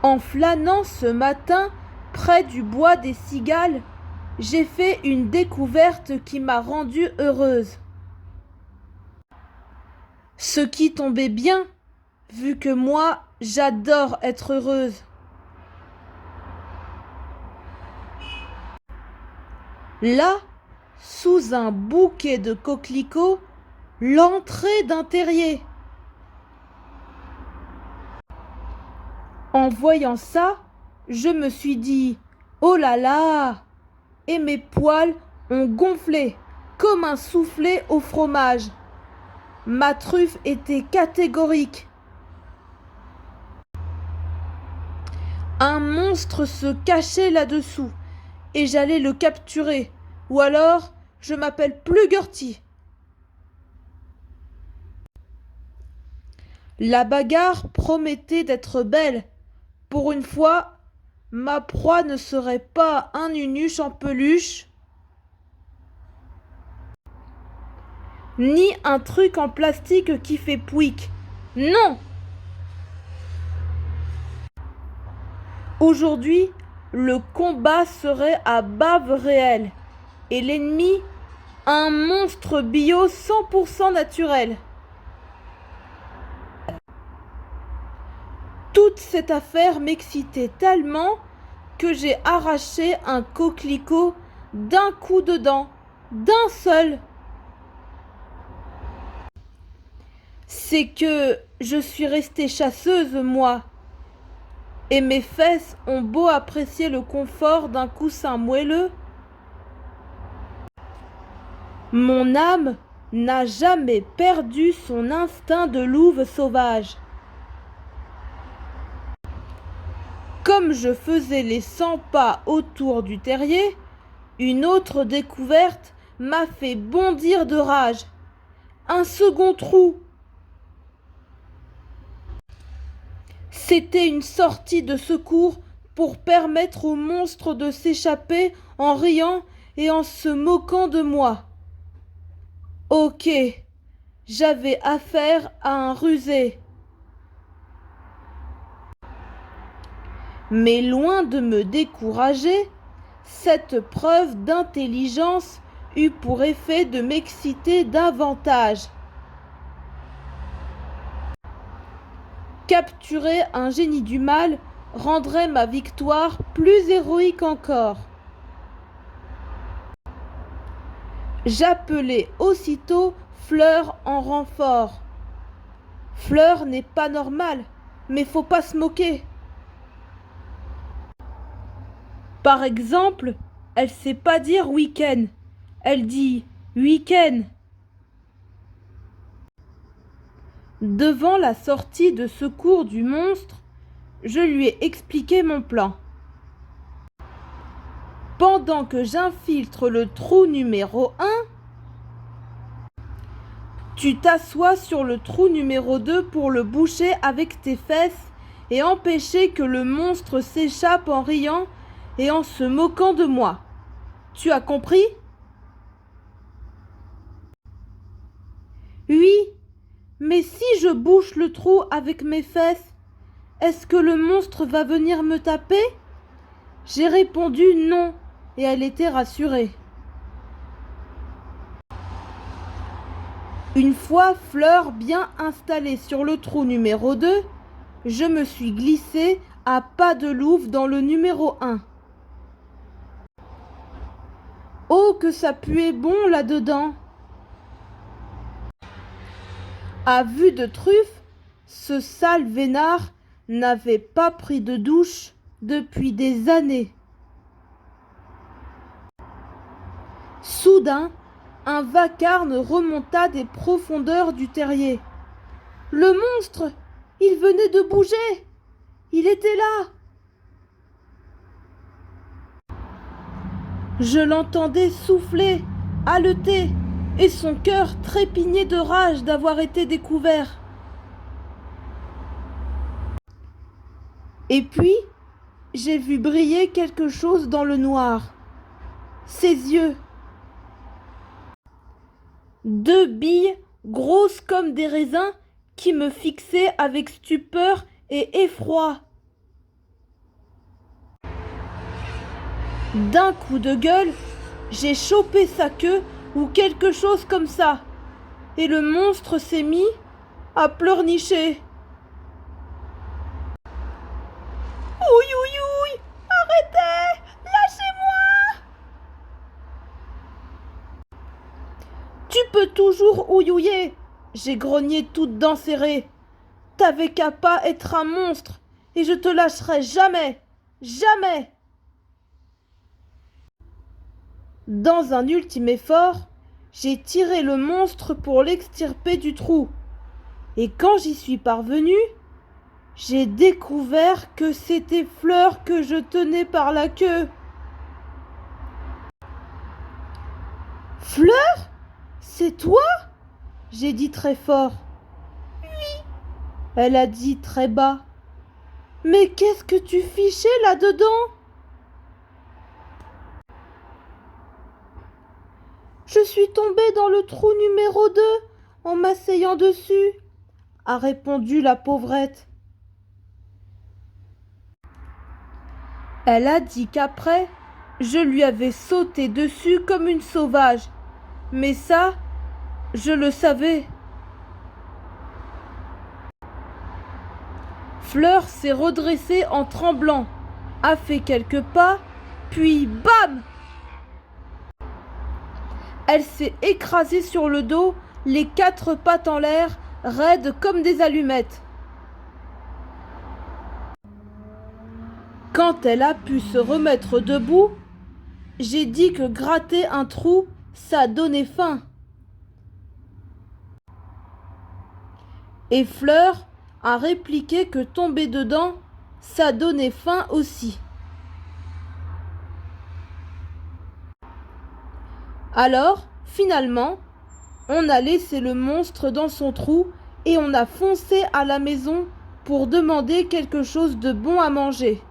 En flânant ce matin près du bois des cigales, j'ai fait une découverte qui m'a rendue heureuse. Ce qui tombait bien, vu que moi, j'adore être heureuse. Là, sous un bouquet de coquelicots, l'entrée d'un terrier. En voyant ça, je me suis dit « Oh là là !» et mes poils ont gonflé comme un soufflé au fromage. Ma truffe était catégorique. Un monstre se cachait là-dessous et j'allais le capturer. Ou alors, je m'appelle Plugerty. La bagarre promettait d'être belle. Pour une fois, ma proie ne serait pas un nunuche en peluche, ni un truc en plastique qui fait pouic. Non! Aujourd'hui, le combat serait à bave réelle et l'ennemi, un monstre bio 100% naturel. Toute cette affaire m'excitait tellement que j'ai arraché un coquelicot d'un coup de dent, d'un seul. C'est que je suis restée chasseuse, moi, et mes fesses ont beau apprécier le confort d'un coussin moelleux, mon âme n'a jamais perdu son instinct de louve sauvage. Comme je faisais les 100 pas autour du terrier, une autre découverte m'a fait bondir de rage. Un second trou. C'était une sortie de secours pour permettre au monstre de s'échapper en riant et en se moquant de moi. Ok, j'avais affaire à un rusé. Mais loin de me décourager, cette preuve d'intelligence eut pour effet de m'exciter davantage. Capturer un génie du mal rendrait ma victoire plus héroïque encore. J'appelai aussitôt Fleur en renfort. Fleur n'est pas normale, mais faut pas se moquer. Par exemple, elle sait pas dire week-end. Elle dit week-end. Devant la sortie de secours du monstre, je lui ai expliqué mon plan. Pendant que j'infiltre le trou numéro 1, tu t'assois sur le trou numéro 2 pour le boucher avec tes fesses et empêcher que le monstre s'échappe en riant et en se moquant de moi. Tu as compris? Oui, mais si je bouche le trou avec mes fesses, est-ce que le monstre va venir me taper? J'ai répondu non, et elle était rassurée. Une fois Fleur bien installée sur le trou numéro 2, je me suis glissée à pas de louve dans le numéro 1. Oh, que ça puait bon là-dedans! À vue de truffe, ce sale vénard n'avait pas pris de douche depuis des années. Soudain, un vacarme remonta des profondeurs du terrier. Le monstre, il venait de bouger. Il était là. Je l'entendais souffler, haleter, et son cœur trépignait de rage d'avoir été découvert. Et puis, j'ai vu briller quelque chose dans le noir. Ses yeux. 2 billes grosses comme des raisins qui me fixaient avec stupeur et effroi. D'un coup de gueule, j'ai chopé sa queue ou quelque chose comme ça, et le monstre s'est mis à pleurnicher. Ouïe, ouïe, ouïe, arrêtez, lâchez-moi! Tu peux toujours ouïouiller, j'ai grogné toute dents serrées. T'avais qu'à pas être un monstre, et je te lâcherai jamais, jamais! Dans un ultime effort, j'ai tiré le monstre pour l'extirper du trou. Et quand j'y suis parvenue, j'ai découvert que c'était Fleur que je tenais par la queue. Fleur? C'est toi? J'ai dit très fort. Oui, elle a dit très bas. Mais qu'est-ce que tu fichais là-dedans? Je suis tombée dans le trou numéro 2 en m'asseyant dessus, a répondu la pauvrette. Elle a dit qu'après, je lui avais sauté dessus comme une sauvage. Mais ça, je le savais. Fleur s'est redressée en tremblant, a fait quelques pas, puis bam! Elle s'est écrasée sur le dos, les 4 pattes en l'air, raides comme des allumettes. Quand elle a pu se remettre debout, j'ai dit que gratter un trou, ça donnait faim. Et Fleur a répliqué que tomber dedans, ça donnait faim aussi. Alors, finalement, on a laissé le monstre dans son trou et on a foncé à la maison pour demander quelque chose de bon à manger.